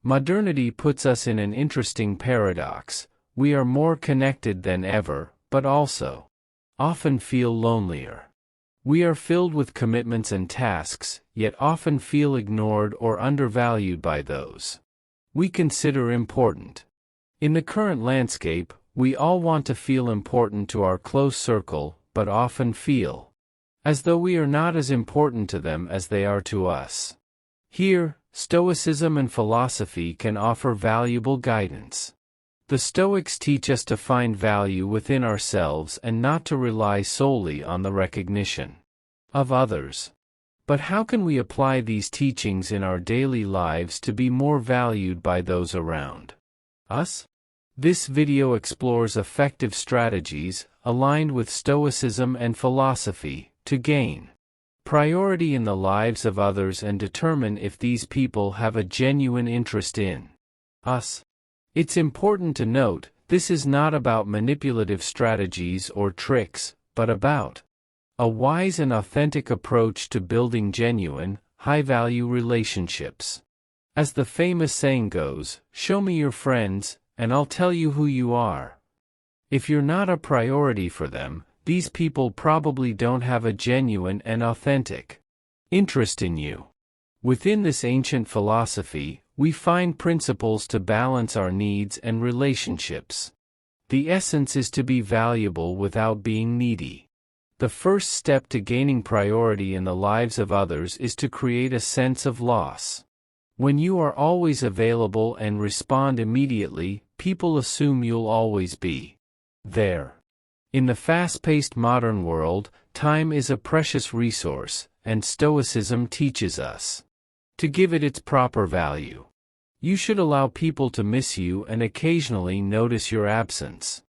Modernity puts us in an interesting paradox. We are more connected than ever, but also often feel lonelier. We are filled with commitments and tasks, yet often feel ignored or undervalued by those we consider important. In the current landscape, we all want to feel important to our close circle, but often feel as though we are not as important to them as they are to us. Here, Stoicism and philosophy can offer valuable guidance. The Stoics teach us to find value within ourselves and not to rely solely on the recognition of others. But how can we apply these teachings in our daily lives to be more valued by those around us? This video explores effective strategies, aligned with Stoicism and philosophy, to gain priority in the lives of others and determine if these people have a genuine interest in us. It's important to note, this is not about manipulative strategies or tricks, but about a wise and authentic approach to building genuine, high-value relationships. As the famous saying goes, show me your friends, and I'll tell you who you are. If you're not a priority for them, these people probably don't have a genuine and authentic interest in you. Within this ancient philosophy, we find principles to balance our needs and relationships. The essence is to be valuable without being needy. The first step to gaining priority in the lives of others is to create a sense of loss. When you are always available and respond immediately, people assume you'll always be there. In the fast-paced modern world, time is a precious resource, and Stoicism teaches us to give it its proper value. You should allow people to miss you and occasionally notice your absence.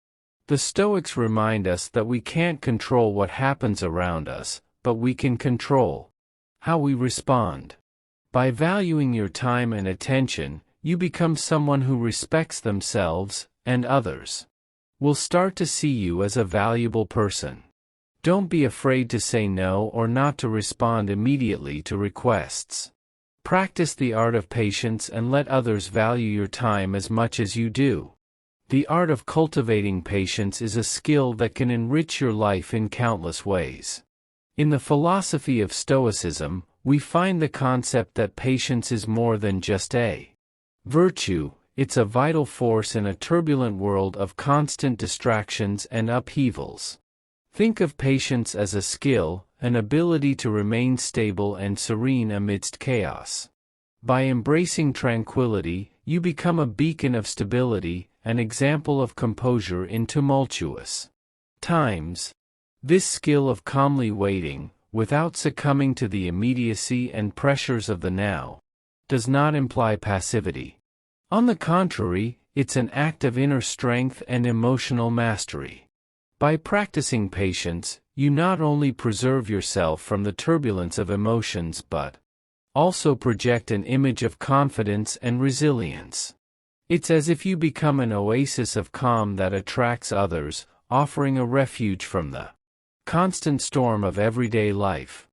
The Stoics remind us that we can't control what happens around us, but we can control how we respond. By valuing your time and attention, you become someone who respects themselves and others. Will start to see you as a valuable person. Don't be afraid to say no or not to respond immediately to requests. Practice the art of patience and let others value your time as much as you do. The art of cultivating patience is a skill that can enrich your life in countless ways. In the philosophy of Stoicism, we find the concept that patience is more than just a virtue. It's a vital force in a turbulent world of constant distractions and upheavals. Think of patience as a skill, an ability to remain stable and serene amidst chaos. By embracing tranquility, you become a beacon of stability, an example of composure in tumultuous times. This skill of calmly waiting, without succumbing to the immediacy and pressures of the now, does not imply passivity. On the contrary, it's an act of inner strength and emotional mastery. By practicing patience, you not only preserve yourself from the turbulence of emotions but also project an image of confidence and resilience. It's as if you become an oasis of calm that attracts others, offering a refuge from the constant storm of everyday life.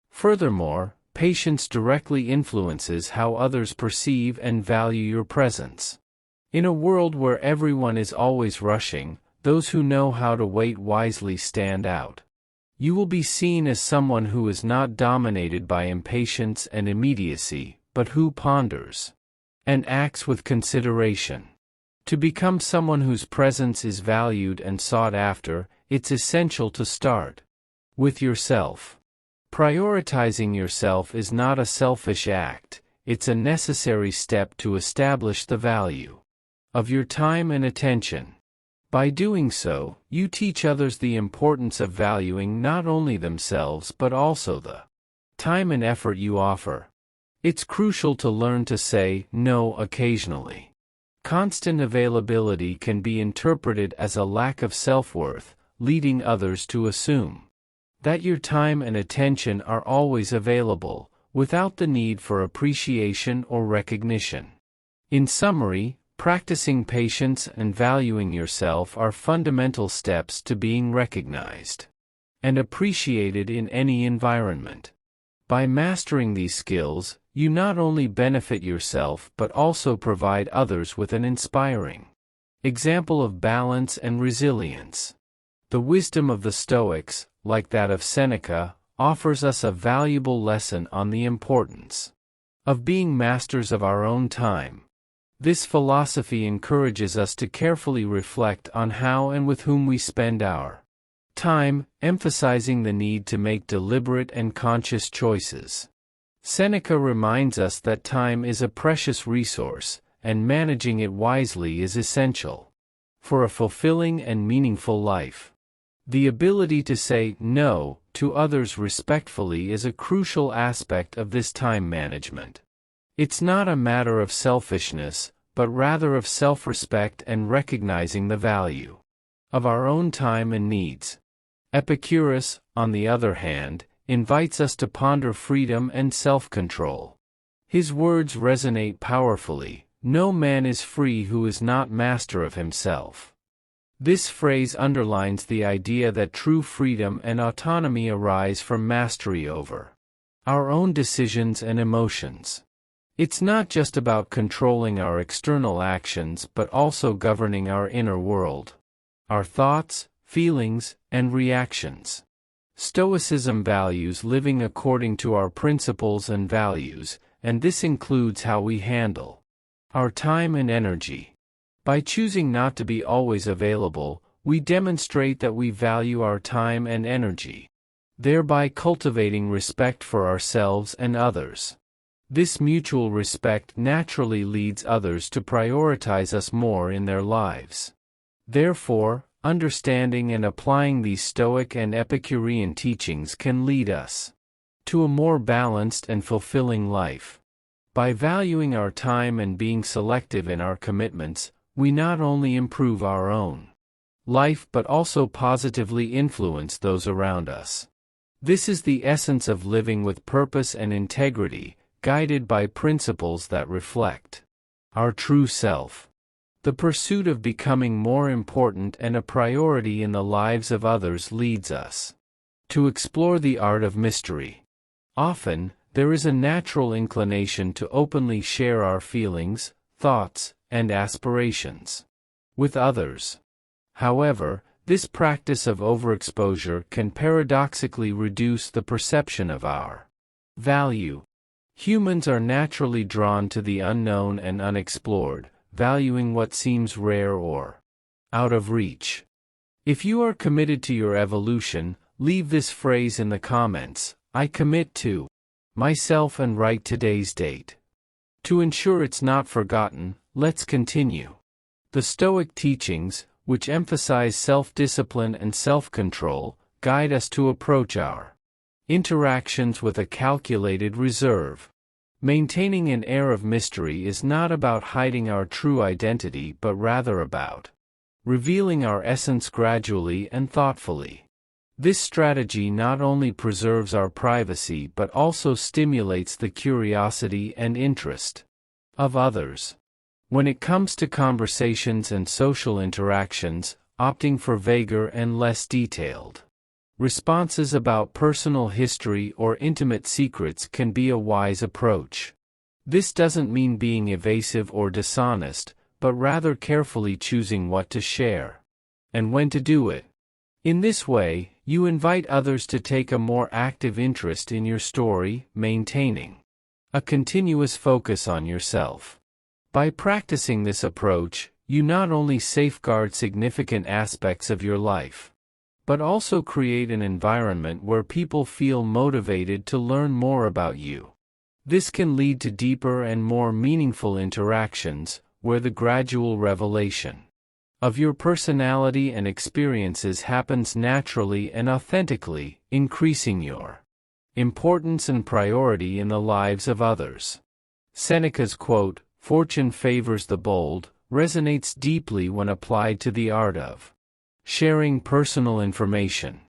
Furthermore, patience directly influences how others perceive and value your presence. In a world where everyone is always rushing, those who know how to wait wisely stand out. You will be seen as someone who is not dominated by impatience and immediacy, but who ponders and acts with consideration. To become someone whose presence is valued and sought after, it's essential to start with yourself. Prioritizing yourself is not a selfish act, it's a necessary step to establish the value of your time and attention. By doing so, you teach others the importance of valuing not only themselves but also the time and effort you offer. It's crucial to learn to say no occasionally. Constant availability can be interpreted as a lack of self-worth, leading others to assume that your time and attention are always available, without the need for appreciation or recognition. In summary, practicing patience and valuing yourself are fundamental steps to being recognized and appreciated in any environment. By mastering these skills, you not only benefit yourself but also provide others with an inspiring example of balance and resilience. The wisdom of the Stoics, like that of Seneca, offers us a valuable lesson on the importance of being masters of our own time. This philosophy encourages us to carefully reflect on how and with whom we spend our time, emphasizing the need to make deliberate and conscious choices. Seneca reminds us that time is a precious resource, and managing it wisely is essential for a fulfilling and meaningful life. The ability to say no to others respectfully is a crucial aspect of this time management. It's not a matter of selfishness, but rather of self-respect and recognizing the value of our own time and needs. Epicurus, on the other hand, invites us to ponder freedom and self-control. His words resonate powerfully: "No man is free who is not master of himself." This phrase underlines the idea that true freedom and autonomy arise from mastery over our own decisions and emotions. It's not just about controlling our external actions but also governing our inner world, our thoughts, feelings, and reactions. Stoicism values living according to our principles and values, and this includes how we handle our time and energy. By choosing not to be always available, we demonstrate that we value our time and energy, thereby cultivating respect for ourselves and others. This mutual respect naturally leads others to prioritize us more in their lives. Therefore, understanding and applying these Stoic and Epicurean teachings can lead us to a more balanced and fulfilling life. By valuing our time and being selective in our commitments, we not only improve our own life but also positively influence those around us. This is the essence of living with purpose and integrity, guided by principles that reflect our true self. The pursuit of becoming more important and a priority in the lives of others leads us to explore the art of mystery. Often, there is a natural inclination to openly share our feelings, thoughts, and aspirations with others. However, this practice of overexposure can paradoxically reduce the perception of our value. Humans are naturally drawn to the unknown and unexplored, valuing what seems rare or out of reach. If you are committed to your evolution, leave this phrase in the comments: "I commit to myself," and write today's date. To ensure it's not forgotten, let's continue. The Stoic teachings, which emphasize self-discipline and self-control, guide us to approach our interactions with a calculated reserve. Maintaining an air of mystery is not about hiding our true identity but rather about revealing our essence gradually and thoughtfully. This strategy not only preserves our privacy but also stimulates the curiosity and interest of others. When it comes to conversations and social interactions, opting for vaguer and less detailed responses about personal history or intimate secrets can be a wise approach. This doesn't mean being evasive or dishonest, but rather carefully choosing what to share and when to do it. In this way, you invite others to take a more active interest in your story, maintaining a continuous focus on yourself. By practicing this approach, you not only safeguard significant aspects of your life, but also create an environment where people feel motivated to learn more about you. This can lead to deeper and more meaningful interactions, where the gradual revelation of your personality and experiences happens naturally and authentically, increasing your importance and priority in the lives of others. Seneca's quote, "Fortune favors the bold," resonates deeply when applied to the art of sharing personal information.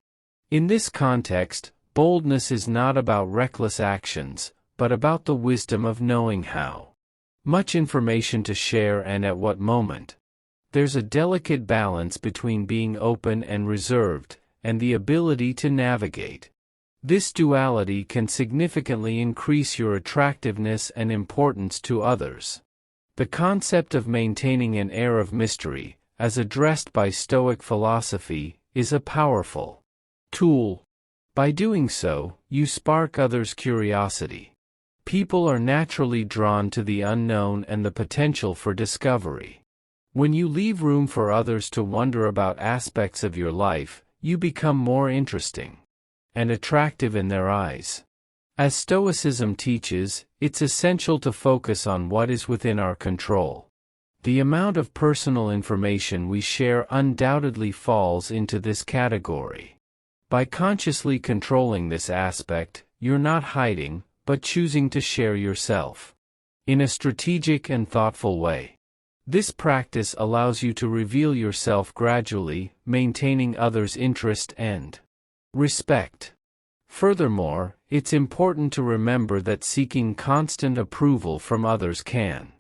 In this context, boldness is not about reckless actions, but about the wisdom of knowing how much information to share and at what moment. There's a delicate balance between being open and reserved, and the ability to navigate This duality can significantly increase your attractiveness and importance to others. The concept of maintaining an air of mystery, as addressed by Stoic philosophy, is a powerful tool. By doing so, you spark others' curiosity. People are naturally drawn to the unknown and the potential for discovery. When you leave room for others to wonder about aspects of your life, you become more interesting and attractive in their eyes. As Stoicism teaches, it's essential to focus on what is within our control. The amount of personal information we share undoubtedly falls into this category. By consciously controlling this aspect, you're not hiding, but choosing to share yourself in a strategic and thoughtful way. This practice allows you to reveal yourself gradually, maintaining others' interest and respect. Furthermore, it's important to remember that seeking constant approval from others can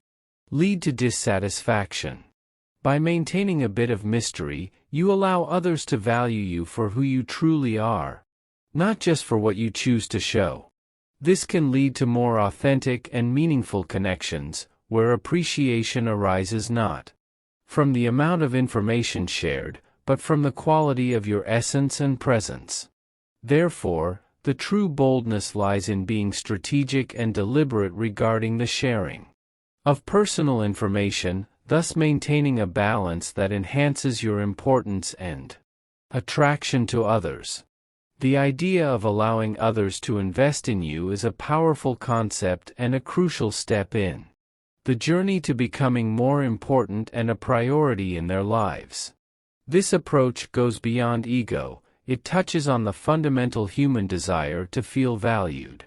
lead to dissatisfaction. By maintaining a bit of mystery, you allow others to value you for who you truly are, not just for what you choose to show. This can lead to more authentic and meaningful connections, where appreciation arises not from the amount of information shared, but from the quality of your essence and presence. Therefore, the true boldness lies in being strategic and deliberate regarding the sharing of personal information, thus maintaining a balance that enhances your importance and attraction to others. The idea of allowing others to invest in you is a powerful concept and a crucial step in the journey to becoming more important and a priority in their lives. This approach goes beyond ego. It touches on the fundamental human desire to feel valued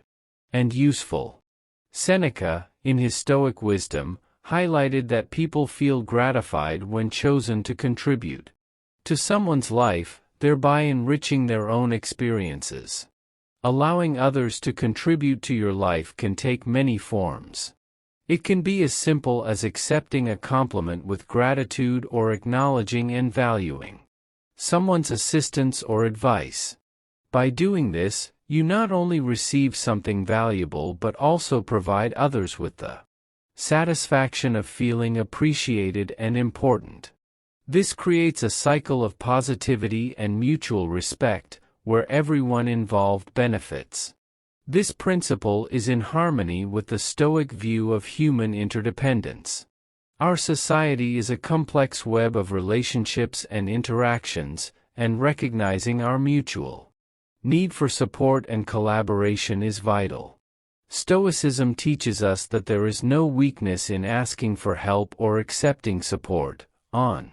and useful. Seneca, in his Stoic wisdom, highlighted that people feel gratified when chosen to contribute to someone's life, thereby enriching their own experiences. Allowing others to contribute to your life can take many forms. It can be as simple as accepting a compliment with gratitude or acknowledging and valuing someone's assistance or advice. By doing this, you not only receive something valuable but also provide others with the satisfaction of feeling appreciated and important. This creates a cycle of positivity and mutual respect, where everyone involved benefits. This principle is in harmony with the Stoic view of human interdependence. Our society is a complex web of relationships and interactions, and recognizing our mutual need for support and collaboration is vital. Stoicism teaches us that there is no weakness in asking for help or accepting support. On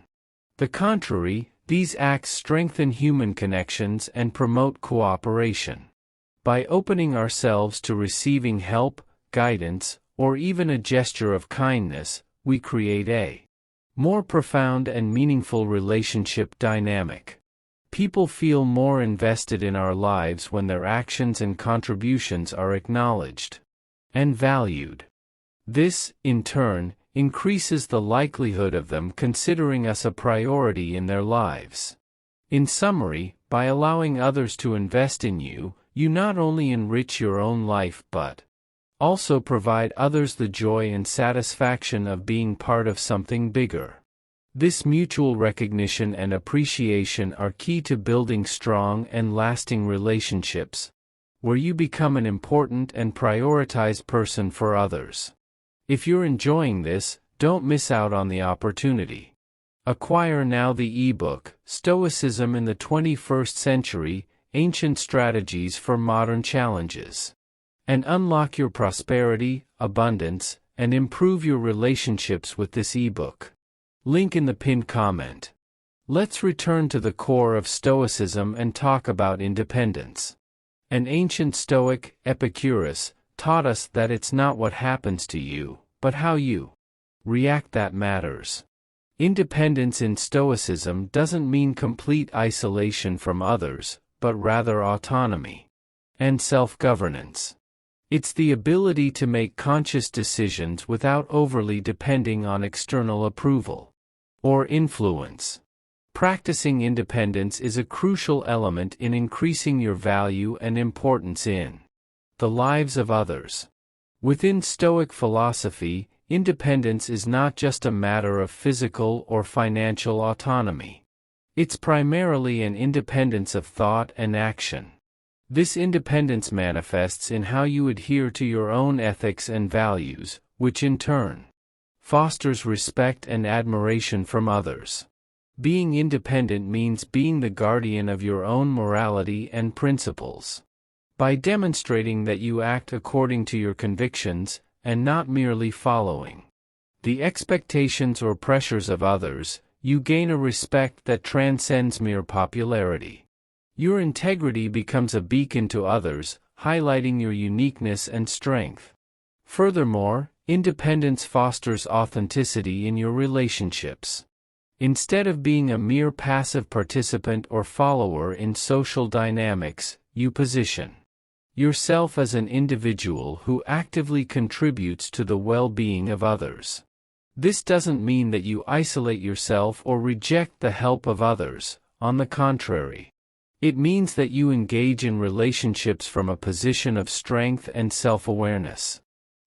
the contrary, these acts strengthen human connections and promote cooperation. By opening ourselves to receiving help, guidance, or even a gesture of kindness, we create a more profound and meaningful relationship dynamic. People feel more invested in our lives when their actions and contributions are acknowledged and valued. This, in turn, increases the likelihood of them considering us a priority in their lives. In summary, by allowing others to invest in you, you not only enrich your own life but also provide others the joy and satisfaction of being part of something bigger. This mutual recognition and appreciation are key to building strong and lasting relationships, where you become an important and prioritized person for others. If you're enjoying this, don't miss out on the opportunity. Acquire now the ebook, Stoicism in the 21st Century, Ancient Strategies for Modern Challenges, and unlock your prosperity, abundance, and improve your relationships with this ebook. Link in the pinned comment. Let's return to the core of Stoicism and talk about independence. An ancient Stoic, Epicurus, taught us that it's not what happens to you, but how you react that matters. Independence in Stoicism doesn't mean complete isolation from others, but rather autonomy and self-governance. It's the ability to make conscious decisions without overly depending on external approval or influence. Practicing independence is a crucial element in increasing your value and importance in the lives of others. Within Stoic philosophy, independence is not just a matter of physical or financial autonomy. It's primarily an independence of thought and action. This independence manifests in how you adhere to your own ethics and values, which in turn fosters respect and admiration from others. Being independent means being the guardian of your own morality and principles. By demonstrating that you act according to your convictions, and not merely following the expectations or pressures of others, you gain a respect that transcends mere popularity. Your integrity becomes a beacon to others, highlighting your uniqueness and strength. Furthermore, independence fosters authenticity in your relationships. Instead of being a mere passive participant or follower in social dynamics, you position yourself as an individual who actively contributes to the well-being of others. This doesn't mean that you isolate yourself or reject the help of others, on the contrary. It means that you engage in relationships from a position of strength and self-awareness,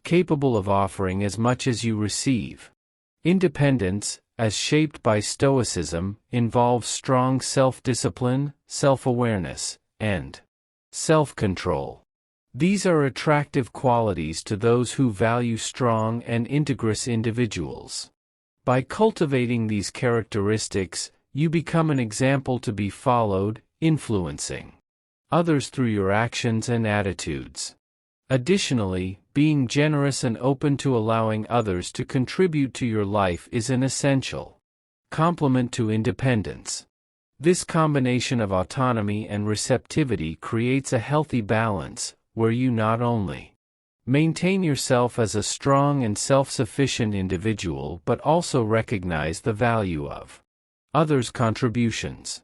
capable of offering as much as you receive. Independence, as shaped by Stoicism, involves strong self-discipline, self-awareness, and self-control. These are attractive qualities to those who value strong and integrous individuals. By cultivating these characteristics, you become an example to be followed, influencing others through your actions and attitudes. Additionally, being generous and open to allowing others to contribute to your life is an essential complement to independence. This combination of autonomy and receptivity creates a healthy balance, where you not only maintain yourself as a strong and self-sufficient individual but also recognize the value of others' contributions.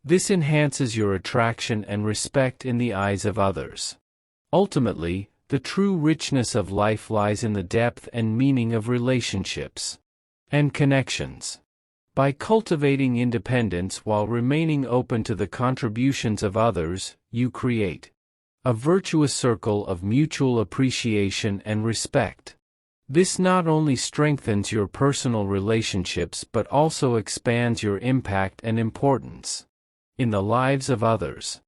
This enhances your attraction and respect in the eyes of others. Ultimately, the true richness of life lies in the depth and meaning of relationships and connections. By cultivating independence while remaining open to the contributions of others, you create a virtuous circle of mutual appreciation and respect. This not only strengthens your personal relationships but also expands your impact and importance in the lives of others.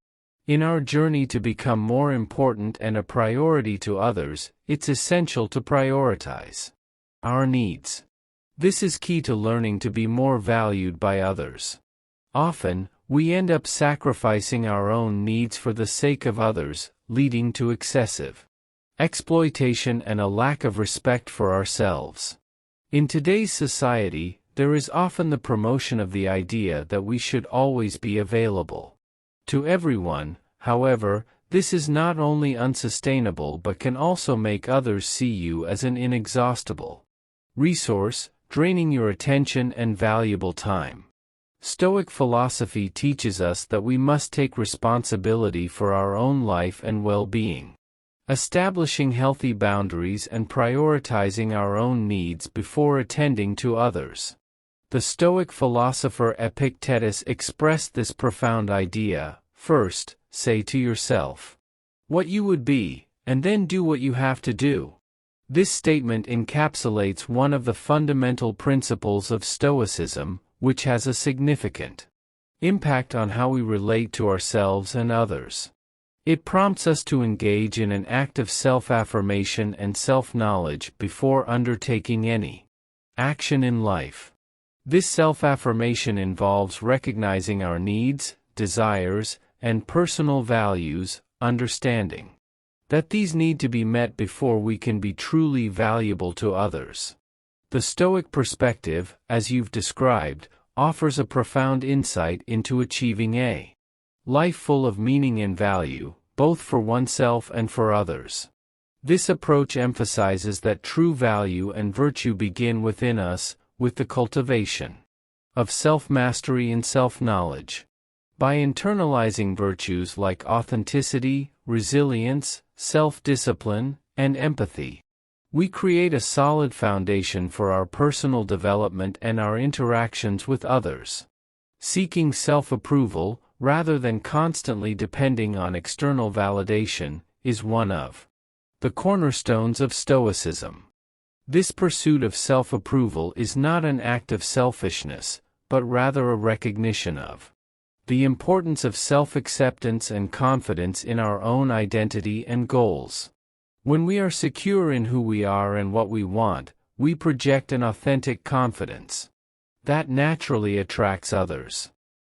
In our journey to become more important and a priority to others, it's essential to prioritize our needs. This is key to learning to be more valued by others. Often, we end up sacrificing our own needs for the sake of others, leading to excessive exploitation and a lack of respect for ourselves. In today's society, there is often the promotion of the idea that we should always be available to everyone. However, this is not only unsustainable but can also make others see you as an inexhaustible resource, draining your attention and valuable time. Stoic philosophy teaches us that we must take responsibility for our own life and well-being, establishing healthy boundaries and prioritizing our own needs before attending to others. The Stoic philosopher Epictetus expressed this profound idea: first, say to yourself what you would be, and then do what you have to do. This statement encapsulates one of the fundamental principles of Stoicism, which has a significant impact on how we relate to ourselves and others. It prompts us to engage in an act of self-affirmation and self-knowledge before undertaking any action in life. This self-affirmation involves recognizing our needs, desires, and personal values, understanding that these need to be met before we can be truly valuable to others. The Stoic perspective, as you've described, offers a profound insight into achieving a life full of meaning and value, both for oneself and for others. This approach emphasizes that true value and virtue begin within us, with the cultivation of self-mastery and self-knowledge. By internalizing virtues like authenticity, resilience, self-discipline, and empathy, we create a solid foundation for our personal development and our interactions with others. Seeking self-approval, rather than constantly depending on external validation, is one of the cornerstones of Stoicism. This pursuit of self-approval is not an act of selfishness, but rather a recognition of the importance of self-acceptance and confidence in our own identity and goals. When we are secure in who we are and what we want, we project an authentic confidence that naturally attracts others.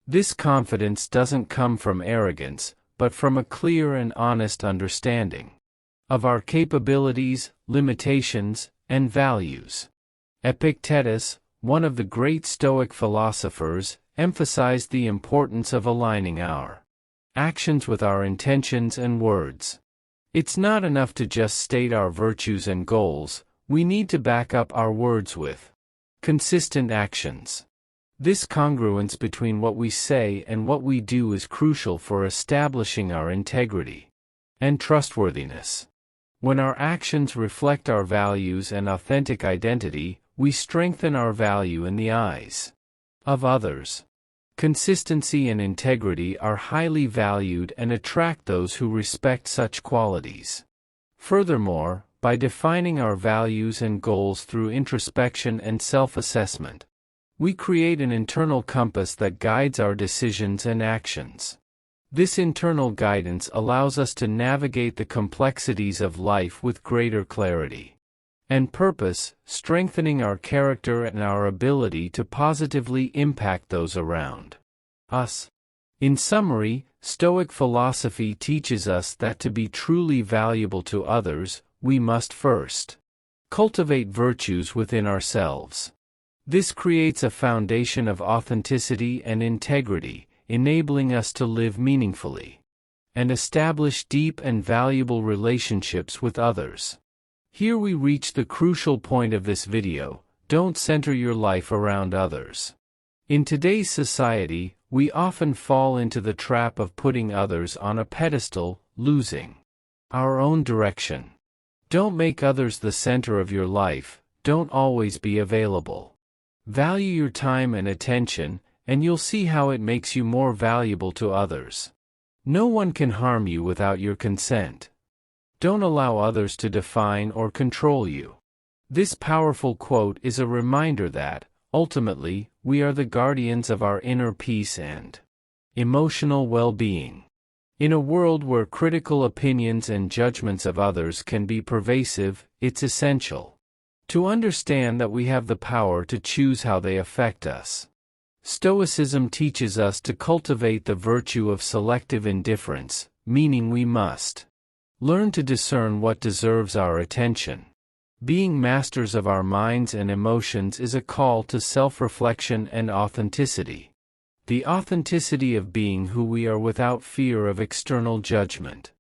This confidence doesn't come from arrogance, but from a clear and honest understanding of our capabilities, limitations, and values. Epictetus, one of the great Stoic philosophers, emphasized the importance of aligning our actions with our intentions and words. It's not enough to just state our virtues and goals, we need to back up our words with consistent actions. This congruence between what we say and what we do is crucial for establishing our integrity and trustworthiness. When our actions reflect our values and authentic identity, we strengthen our value in the eyes of others. Consistency and integrity are highly valued and attract those who respect such qualities. Furthermore, by defining our values and goals through introspection and self-assessment, we create an internal compass that guides our decisions and actions. This internal guidance allows us to navigate the complexities of life with greater clarity and purpose, strengthening our character and our ability to positively impact those around us. In summary, Stoic philosophy teaches us that to be truly valuable to others, we must first cultivate virtues within ourselves. This creates a foundation of authenticity and integrity, enabling us to live meaningfully and establish deep and valuable relationships with others. Here we reach the crucial point of this video: don't center your life around others. In today's society, we often fall into the trap of putting others on a pedestal, losing our own direction. Don't make others the center of your life, don't always be available. Value your time and attention, and you'll see how it makes you more valuable to others. No one can harm you without your consent. Don't allow others to define or control you. This powerful quote is a reminder that, ultimately, we are the guardians of our inner peace and emotional well-being. In a world where critical opinions and judgments of others can be pervasive, it's essential to understand that we have the power to choose how they affect us. Stoicism teaches us to cultivate the virtue of selective indifference, meaning we must learn to discern what deserves our attention. Being masters of our minds and emotions is a call to self-reflection and authenticity. The authenticity of being who we are without fear of external judgment.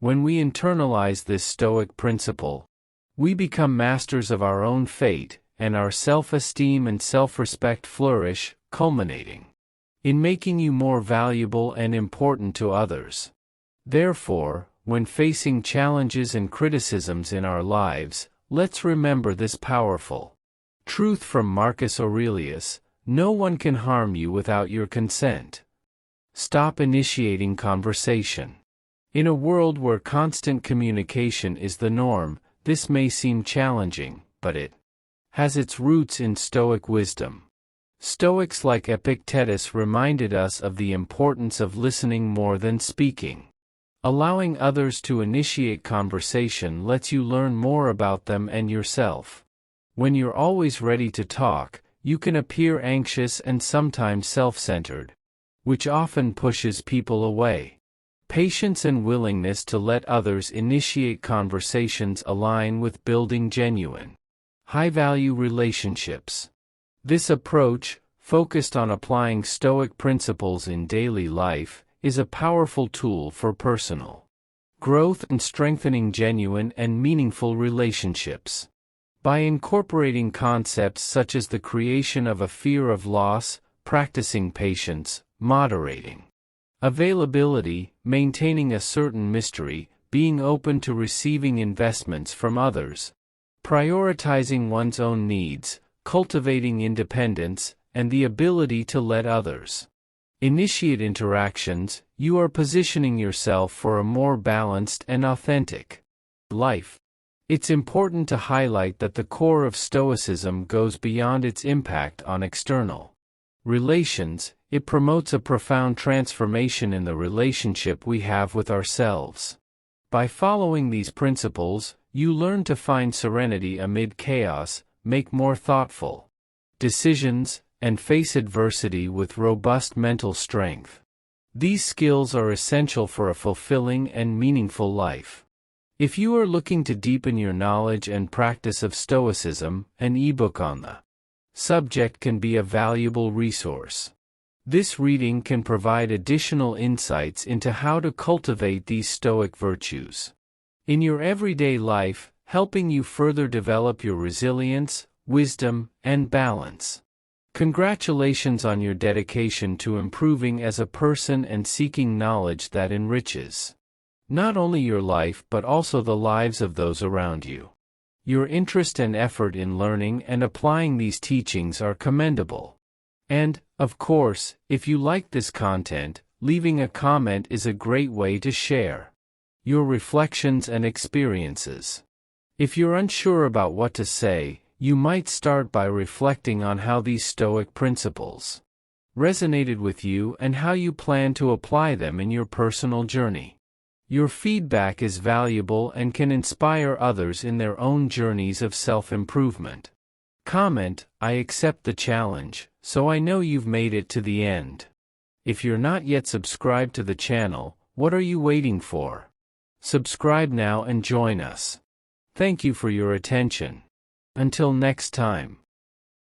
When we internalize this Stoic principle, we become masters of our own fate, and our self-esteem and self-respect flourish, culminating in making you more valuable and important to others. Therefore, when facing challenges and criticisms in our lives, let's remember this powerful truth from Marcus Aurelius: no one can harm you without your consent. Stop initiating conversation. In a world where constant communication is the norm, this may seem challenging, but it has its roots in Stoic wisdom. Stoics like Epictetus reminded us of the importance of listening more than speaking. Allowing others to initiate conversation lets you learn more about them and yourself. When you're always ready to talk, you can appear anxious and sometimes self-centered, which often pushes people away. Patience and willingness to let others initiate conversations align with building genuine, high-value relationships. This approach, focused on applying Stoic principles in daily life, is a powerful tool for personal growth and strengthening genuine and meaningful relationships. By incorporating concepts such as the creation of a fear of loss, practicing patience, moderating availability, maintaining a certain mystery, being open to receiving investments from others, prioritizing one's own needs, cultivating independence, and the ability to let others initiate interactions, you are positioning yourself for a more balanced and authentic life. It's important to highlight that the core of Stoicism goes beyond its impact on external relations. It promotes a profound transformation in the relationship we have with ourselves. By following these principles, you learn to find serenity amid chaos, make more thoughtful decisions, and face adversity with robust mental strength. These skills are essential for a fulfilling and meaningful life. If you are looking to deepen your knowledge and practice of Stoicism, an ebook on the subject can be a valuable resource. This reading can provide additional insights into how to cultivate these Stoic virtues in your everyday life, helping you further develop your resilience, wisdom, and balance. Congratulations on your dedication to improving as a person and seeking knowledge that enriches not only your life but also the lives of those around you. Your interest and effort in learning and applying these teachings are commendable. And, of course, if you like this content, leaving a comment is a great way to share your reflections and experiences. If you're unsure about what to say, you might start by reflecting on how these Stoic principles resonated with you and how you plan to apply them in your personal journey. Your feedback is valuable and can inspire others in their own journeys of self-improvement. Comment, "I accept the challenge, so I know you've made it to the end." If you're not yet subscribed to the channel, what are you waiting for? Subscribe now and join us. Thank you for your attention. Until next time.